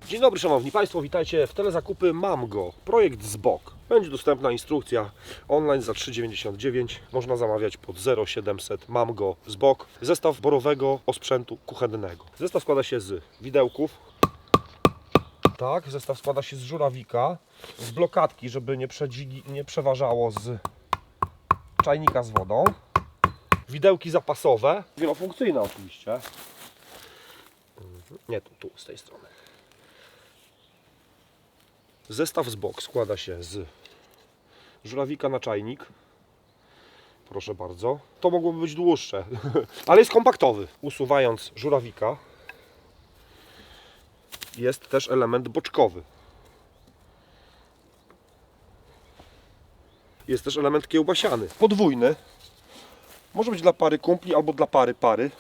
Dzień dobry szanowni Państwo, witajcie w Telezakupy Mam go. Projekt z bok. Będzie dostępna instrukcja online za 3,99. Można zamawiać pod 0700 Mam go z bok. Zestaw borowego osprzętu kuchennego. Zestaw składa się z widełków. Tak, zestaw składa się z żurawika, z blokadki, żeby nie przeważało z czajnika z wodą. Widełki zapasowe, wielofunkcyjne oczywiście. Nie, tu z tej strony. Zestaw z bok składa się z żurawika na czajnik. Proszę bardzo. To mogłoby być dłuższe, ale jest kompaktowy. Usuwając żurawika, jest też element boczkowy. Jest też element kiełbasiany. Podwójny. Może być dla pary kumpli albo dla pary.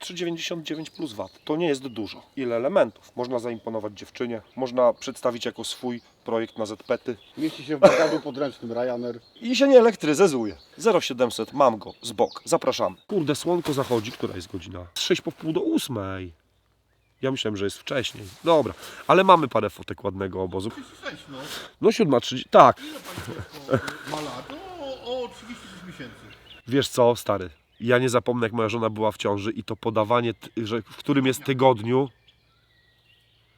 3,99 plus VAT. To nie jest dużo. Ile elementów? Można zaimponować dziewczynie, można przedstawić jako swój projekt na ZPety. Mieści się w bagażu podręcznym Ryanair. I się nie elektryzuje. 0700 mam go z bok. Zapraszamy. Kurde, słonko zachodzi. Która jest godzina? 6 po wpół do 8. Ja myślałem, że jest wcześniej. Dobra, ale mamy parę fotek ładnego obozu. 6, no. No 7:30. Tak. Ile Państwo ma lat? O 36 miesięcy. Wiesz co, stary? Ja nie zapomnę, jak moja żona była w ciąży i to podawanie, że w którym jest tygodniu.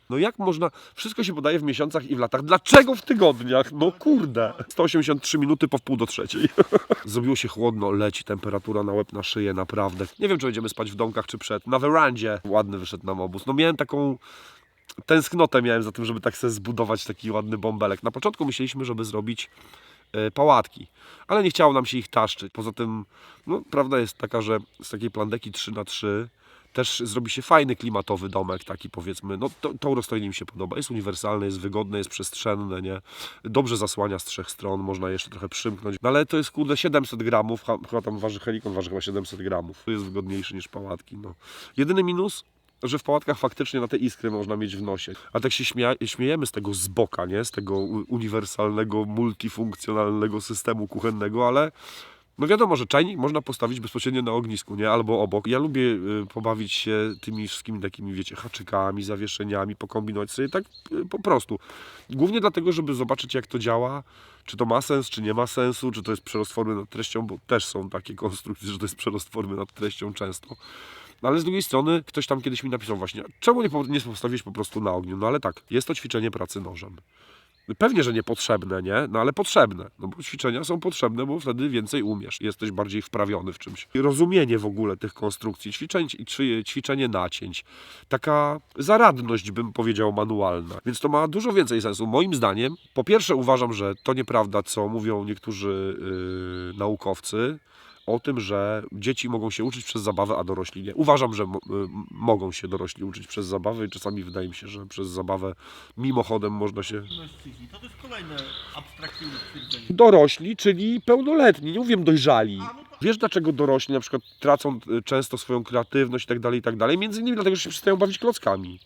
No jak można... Wszystko się podaje w miesiącach i w latach. Dlaczego w tygodniach? No kurde. 183 minuty po wpół do 3. Zrobiło się chłodno, leci temperatura na łeb, na szyję, naprawdę. Nie wiem, czy będziemy spać w domkach, czy przed. Na werandzie. Ładny wyszedł nam obóz. No miałem taką... Tęsknotę miałem za tym, żeby tak sobie zbudować taki ładny bąbelek. Na początku myśleliśmy, żeby zrobić pałatki, ale nie chciało nam się ich taszczyć. Poza tym, no, prawda jest taka, że z takiej plandeki 3x3 też zrobi się fajny, klimatowy domek, taki powiedzmy, no tą rozstojnie mi się podoba, jest uniwersalne, jest wygodne, jest przestrzenne, nie? Dobrze zasłania z 3 stron, można jeszcze trochę przymknąć, no ale to jest kurde 700 gramów, chyba tam Helikon waży chyba 700 gramów, to jest wygodniejszy niż pałatki, no. Jedyny minus, że w pałatkach faktycznie na te iskry można mieć w nosie. A tak się śmiejemy z tego z boka, nie? Z tego uniwersalnego, multifunkcjonalnego systemu kuchennego, ale no wiadomo, że czajnik można postawić bezpośrednio na ognisku, nie? Albo obok. Ja lubię pobawić się tymi wszystkimi takimi, wiecie, haczykami, zawieszeniami, pokombinować sobie tak po prostu. Głównie dlatego, żeby zobaczyć, jak to działa, czy to ma sens, czy nie ma sensu, czy to jest przerost formy nad treścią, bo też są takie konstrukcje, że to jest przerost formy nad treścią często. No ale z drugiej strony ktoś tam kiedyś mi napisał właśnie, czemu nie postawić po prostu na ogniu? No ale tak, jest to ćwiczenie pracy nożem. Pewnie, że niepotrzebne, nie? No ale potrzebne. No bo ćwiczenia są potrzebne, bo wtedy więcej umiesz. Jesteś bardziej wprawiony w czymś. I rozumienie w ogóle tych konstrukcji, ćwiczenie nacięć. Taka zaradność, bym powiedział, manualna. Więc to ma dużo więcej sensu. Moim zdaniem, po pierwsze uważam, że to nieprawda, co mówią niektórzy naukowcy, o tym, że dzieci mogą się uczyć przez zabawę, a dorośli nie. Uważam, że mogą się dorośli uczyć przez zabawę i czasami wydaje mi się, że przez zabawę mimochodem można się... Mężczyźni, to jest kolejne abstrakcyjne stwierdzenie. Dorośli, czyli pełnoletni, nie mówię dojrzali. Wiesz, dlaczego dorośli na przykład tracą często swoją kreatywność i tak dalej? Między innymi dlatego, że się przestają bawić klockami.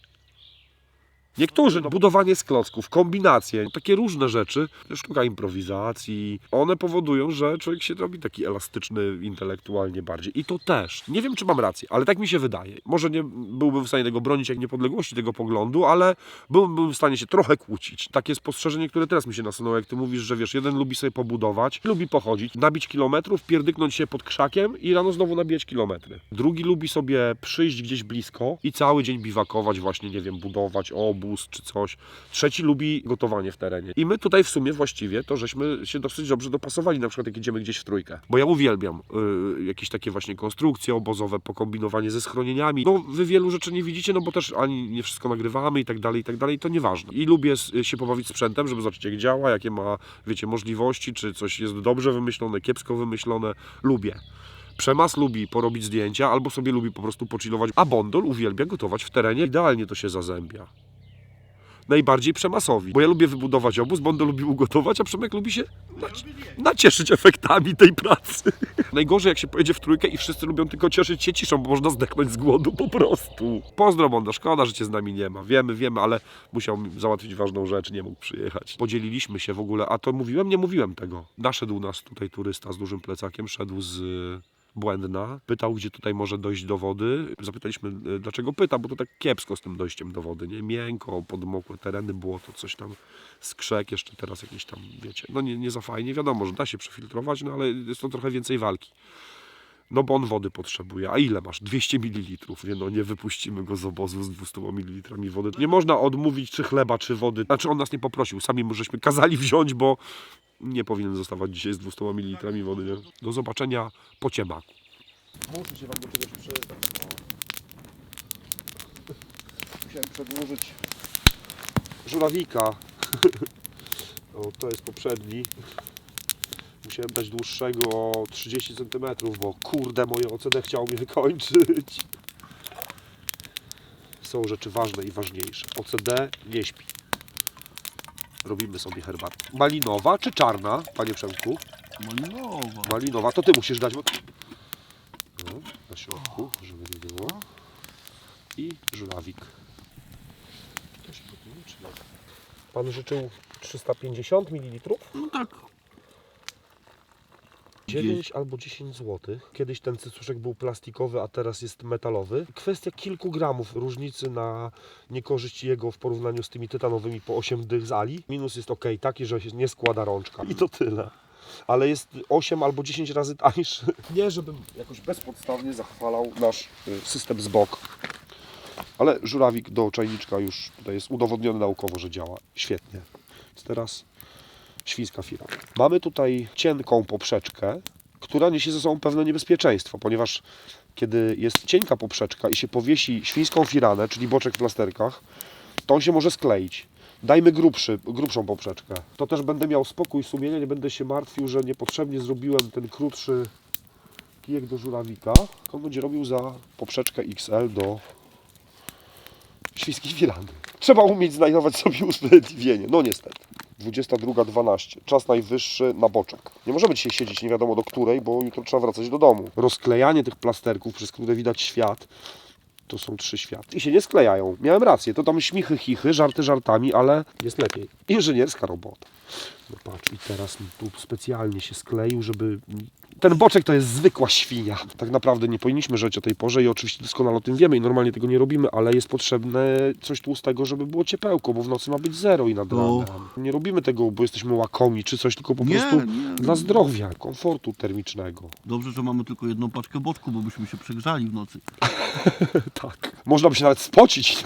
Niektórzy, no, budowanie z klocków, kombinacje, takie różne rzeczy, sztuka improwizacji, one powodują, że człowiek się robi taki elastyczny intelektualnie bardziej. I to też. Nie wiem, czy mam rację, ale tak mi się wydaje. Może nie byłbym w stanie tego bronić jak niepodległości tego poglądu, ale byłbym w stanie się trochę kłócić. Takie spostrzeżenie, które teraz mi się nasunęło, jak ty mówisz, że wiesz, jeden lubi sobie pobudować, lubi pochodzić, nabić kilometrów, pierdyknąć się pod krzakiem i rano znowu nabijać kilometry. Drugi lubi sobie przyjść gdzieś blisko i cały dzień biwakować, właśnie, nie wiem, budować obóz czy coś. Trzeci lubi gotowanie w terenie. I my tutaj w sumie właściwie to żeśmy się dosyć dobrze dopasowali, na przykład jak idziemy gdzieś w trójkę. Bo ja uwielbiam jakieś takie właśnie konstrukcje obozowe, pokombinowanie ze schronieniami. No wy wielu rzeczy nie widzicie, no bo też ani nie wszystko nagrywamy i tak dalej, to nieważne. I lubię się pobawić sprzętem, żeby zobaczyć jak działa, jakie ma, wiecie, możliwości, czy coś jest dobrze wymyślone, kiepsko wymyślone. Lubię. Przemas lubi porobić zdjęcia, albo sobie lubi po prostu pochillować, a Bondol uwielbia gotować w terenie. Idealnie to się zazębia. Najbardziej Przemasowi, bo ja lubię wybudować obóz, Bondol lubi ugotować, a Przemek lubi się nacieszyć efektami tej pracy. Najgorzej jak się pojedzie w trójkę i wszyscy lubią tylko cieszyć się ciszą, bo można zdechnąć z głodu po prostu. Pozdro Bondo, szkoda, że cię z nami nie ma. Wiemy, ale musiał załatwić ważną rzecz, nie mógł przyjechać. Podzieliliśmy się w ogóle, a to mówiłem? Nie mówiłem tego. Naszedł nas tutaj turysta z dużym plecakiem, szedł z Błędna, pytał, gdzie tutaj może dojść do wody. Zapytaliśmy, dlaczego pyta, bo to tak kiepsko z tym dojściem do wody, nie? Miękko, podmokłe tereny, błoto, coś tam, skrzek, jeszcze teraz jakieś tam, wiecie, no nie za fajnie, wiadomo, że da się przefiltrować, no ale jest to trochę więcej walki. No bo on wody potrzebuje. A ile masz? 200 ml. Wie, no nie wypuścimy go z obozu z 200 ml wody. Nie można odmówić czy chleba, czy wody. Znaczy on nas nie poprosił, sami mu żeśmy kazali wziąć, bo nie powinien zostawać dzisiaj z 200 ml wody. Nie? Do zobaczenia po ciemaku. Muszę się wam do czegoś przyznać. Musiałem przedłużyć żurawika. O, to jest poprzedni. Musiałem dać dłuższego o 30 cm, bo kurde moje OCD chciało mnie wykończyć. Są rzeczy ważne i ważniejsze. OCD nie śpi. Robimy sobie herbatę. Malinowa czy czarna, panie Przemku? Malinowa. Malinowa, to ty musisz dać. Bo... No, na środku, żeby nie było. I żurawik. Pan życzył 350 ml? No tak. 9 albo 10 zł. Kiedyś ten cycuszek był plastikowy, a teraz jest metalowy. Kwestia kilku gramów różnicy na niekorzyść jego w porównaniu z tymi tytanowymi po 8 dych z Ali. Minus jest ok, taki, że się nie składa rączka. I to tyle. Ale jest 8 albo 10 razy tańszy. Nie, żebym jakoś bezpodstawnie zachwalał nasz system z bok. Ale żurawik do czajniczka już tutaj jest udowodniony naukowo, że działa świetnie. Więc teraz świńska firana. Mamy tutaj cienką poprzeczkę, która niesie ze sobą pewne niebezpieczeństwo, ponieważ kiedy jest cienka poprzeczka i się powiesi świńską firanę, czyli boczek w plasterkach, to on się może skleić. Dajmy grubszą poprzeczkę. To też będę miał spokój sumienia, nie będę się martwił, że niepotrzebnie zrobiłem ten krótszy kijek do żurawika. On będzie robił za poprzeczkę XL do świńskiej firandy. Trzeba umieć znajdować sobie usprawiedliwienie. No niestety. 22:12. Czas najwyższy na boczek. Nie możemy dzisiaj siedzieć nie wiadomo do której, bo jutro trzeba wracać do domu. Rozklejanie tych plasterków, przez które widać świat, to są 3 światy. I się nie sklejają. Miałem rację. To tam śmichy, chichy, żarty żartami, ale jest lepiej. Inżynierska robota. No patrz, i teraz tu specjalnie się skleił, żeby... Ten boczek to jest zwykła świnia. Tak naprawdę nie powinniśmy żyć o tej porze i oczywiście doskonale o tym wiemy i normalnie tego nie robimy, ale jest potrzebne coś tłustego, żeby było ciepełko, bo w nocy ma być 0 i nad ranem. Nie robimy tego, bo jesteśmy łakomi czy coś, tylko po prostu dla zdrowia, komfortu termicznego. Dobrze, że mamy tylko jedną paczkę boczku, bo byśmy się przegrzali w nocy. Tak. Można by się nawet spocić.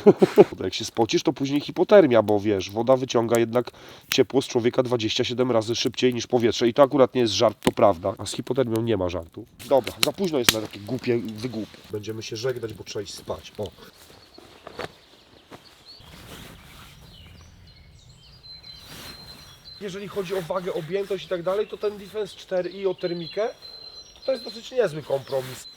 Jak się spocisz, to później hipotermia, bo wiesz, woda wyciąga jednak ciepło z człowieka 27 razy szybciej niż powietrze. I to akurat nie jest żart, to prawda. A z hipotermią nie ma żartu. Dobra, za późno jest na takie głupie wygłupy. Będziemy się żegnać, bo trzeba iść spać. O. Jeżeli chodzi o wagę, objętość i tak dalej, to ten Defense 4i o termikę to jest dosyć niezły kompromis.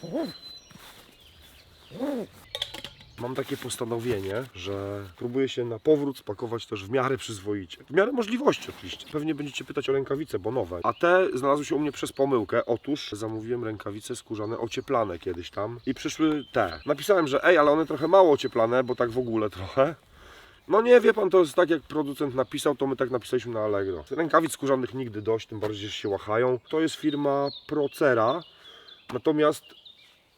Mam takie postanowienie, że próbuję się na powrót spakować też w miarę przyzwoicie. W miarę możliwości oczywiście. Pewnie będziecie pytać o rękawice, bo nowe. A te znalazły się u mnie przez pomyłkę. Otóż zamówiłem rękawice skórzane ocieplane kiedyś tam i przyszły te. Napisałem, że ale one trochę mało ocieplane, bo tak w ogóle trochę. No nie, wie pan, to jest tak jak producent napisał, to my tak napisaliśmy na Allegro. Rękawic skórzanych nigdy dość, tym bardziej, że się łachają. To jest firma Procera, natomiast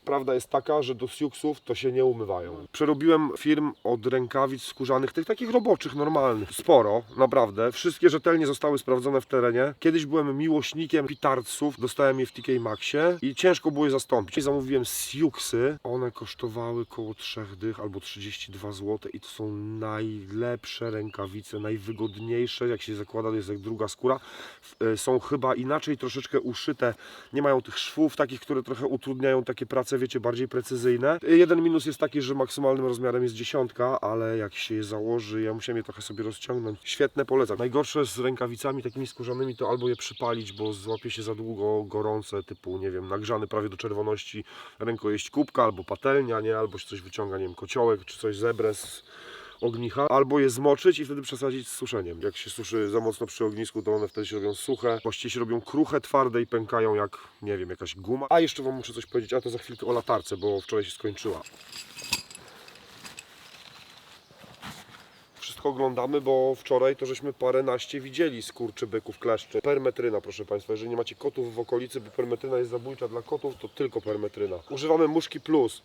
prawda jest taka, że do siuksów to się nie umywają. Przerobiłem firm od rękawic skórzanych, tych takich roboczych, normalnych. Sporo, naprawdę. Wszystkie rzetelnie zostały sprawdzone w terenie. Kiedyś byłem miłośnikiem pitardsów, dostałem je w TK Maxie i ciężko było je zastąpić. Zamówiłem siuksy, one kosztowały koło 3 dych albo 32 zł i to są najlepsze rękawice, najwygodniejsze, jak się zakłada, to jest jak druga skóra. Są chyba inaczej troszeczkę uszyte, nie mają tych szwów takich, które trochę utrudniają takie prace, wiecie, bardziej precyzyjne. Jeden minus jest taki, że maksymalnym rozmiarem jest 10, ale jak się je założy, ja musiałem je trochę sobie rozciągnąć. Świetne, polecam. Najgorsze z rękawicami takimi skórzanymi to albo je przypalić, bo złapie się za długo gorące, typu, nie wiem, nagrzany prawie do czerwoności rękojeść kubka, albo patelnia, nie, albo się coś wyciąga, nie wiem, kociołek, czy coś zebrę z ognicha, albo je zmoczyć i wtedy przesadzić z suszeniem. Jak się suszy za mocno przy ognisku, to one wtedy się robią suche, właściwie się robią kruche, twarde i pękają jak, nie wiem, jakaś guma. A jeszcze wam muszę coś powiedzieć, a to za chwilkę o latarce, bo wczoraj się skończyła. Wszystko oglądamy, bo wczoraj to żeśmy paręnaście widzieli skurczybyków, kleszczy. Permetryna, proszę Państwa, jeżeli nie macie kotów w okolicy, bo permetryna jest zabójcza dla kotów, to tylko permetryna. Używamy Muszki Plus,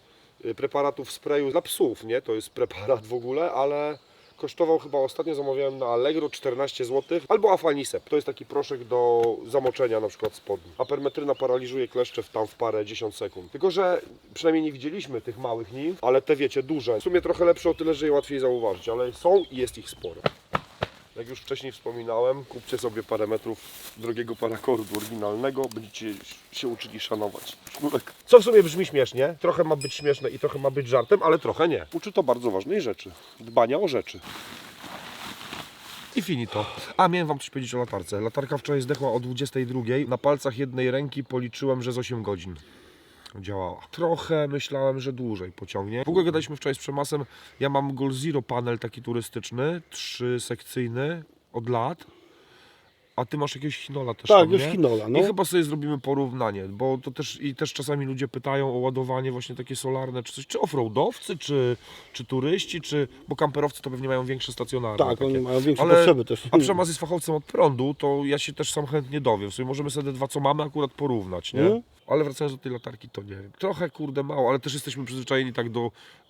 preparatów sprayu dla psów, nie? To jest preparat w ogóle, ale kosztował chyba, ostatnio zamawiałem na Allegro 14 zł, albo Afanisep, to jest taki proszek do zamoczenia na przykład spodni. A permetryna paraliżuje kleszcze w parę 10 sekund. Tylko że przynajmniej nie widzieliśmy tych małych nimf, ale te wiecie, duże. W sumie trochę lepsze o tyle, że je łatwiej zauważyć, ale są i jest ich sporo. Jak już wcześniej wspominałem, kupcie sobie parę metrów drogiego parakordu oryginalnego, będziecie się uczyli szanować sznurek. Co w sumie brzmi śmiesznie, trochę ma być śmieszne i trochę ma być żartem, ale trochę nie. Uczy to bardzo ważnej rzeczy, dbania o rzeczy. I finito. A, miałem wam coś powiedzieć o latarce. Latarka wczoraj zdechła o 22. Na palcach jednej ręki policzyłem, że z 8 godzin. Działała. Trochę myślałem, że dłużej pociągnie. W ogóle gadaliśmy wczoraj z Przemasem. Ja mam Goal Zero panel taki turystyczny, 3-sekcyjny od lat. A ty masz jakiegoś Hinola też Tak, tam, już nie? Hinola, no. I chyba sobie zrobimy porównanie, bo to też czasami ludzie pytają o ładowanie właśnie takie solarne, czy coś, czy offroadowcy, czy turyści, bo kamperowcy to pewnie mają większe stacjonarne. Tak, takie. oni mają większe Ale- potrzeby też. A Przemas jest fachowcem od prądu, to ja się też sam chętnie dowiem. W sumie możemy sobie te dwa, co mamy, akurat porównać, nie? Mhm. Ale wracając do tej latarki, to nie wiem. Trochę kurde mało, ale też jesteśmy przyzwyczajeni tak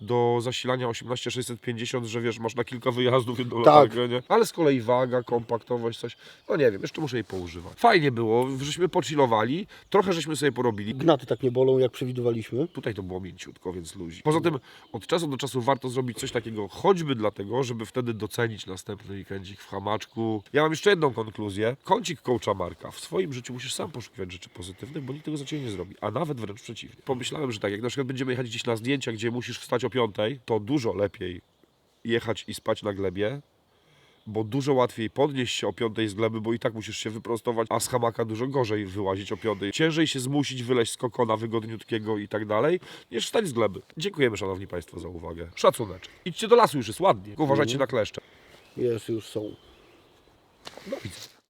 do zasilania 18650, że wiesz, masz na kilka wyjazdów jedną latarkę, nie? Ale z kolei waga, kompaktowość, coś, no nie wiem, jeszcze muszę jej poużywać. Fajnie było, żeśmy pochillowali, trochę żeśmy sobie porobili. Gnaty tak nie bolą, jak przewidywaliśmy. Tutaj to było mięciutko, więc luzi. Poza tym od czasu do czasu warto zrobić coś takiego, choćby dlatego, żeby wtedy docenić następny weekendzik w hamaczku. Ja mam jeszcze jedną konkluzję. Kącik coacha Marka. W swoim życiu musisz sam poszukiwać rzeczy pozytywnych, bo nikt tego za ciebie nie zrobi. A nawet wręcz przeciwnie. Pomyślałem, że tak, jak na przykład będziemy jechać gdzieś na zdjęcia, gdzie musisz wstać o 5, to dużo lepiej jechać i spać na glebie, bo dużo łatwiej podnieść się o 5 z gleby, bo i tak musisz się wyprostować, a z hamaka dużo gorzej wyłazić o 5. Ciężej się zmusić wyleźć z kokona wygodniutkiego i tak dalej, niż wstać z gleby. Dziękujemy, szanowni państwo, za uwagę. Szacuneczek. Idźcie do lasu, już jest ładnie. Uważajcie na kleszcze. Jest, już są. Do widzenia.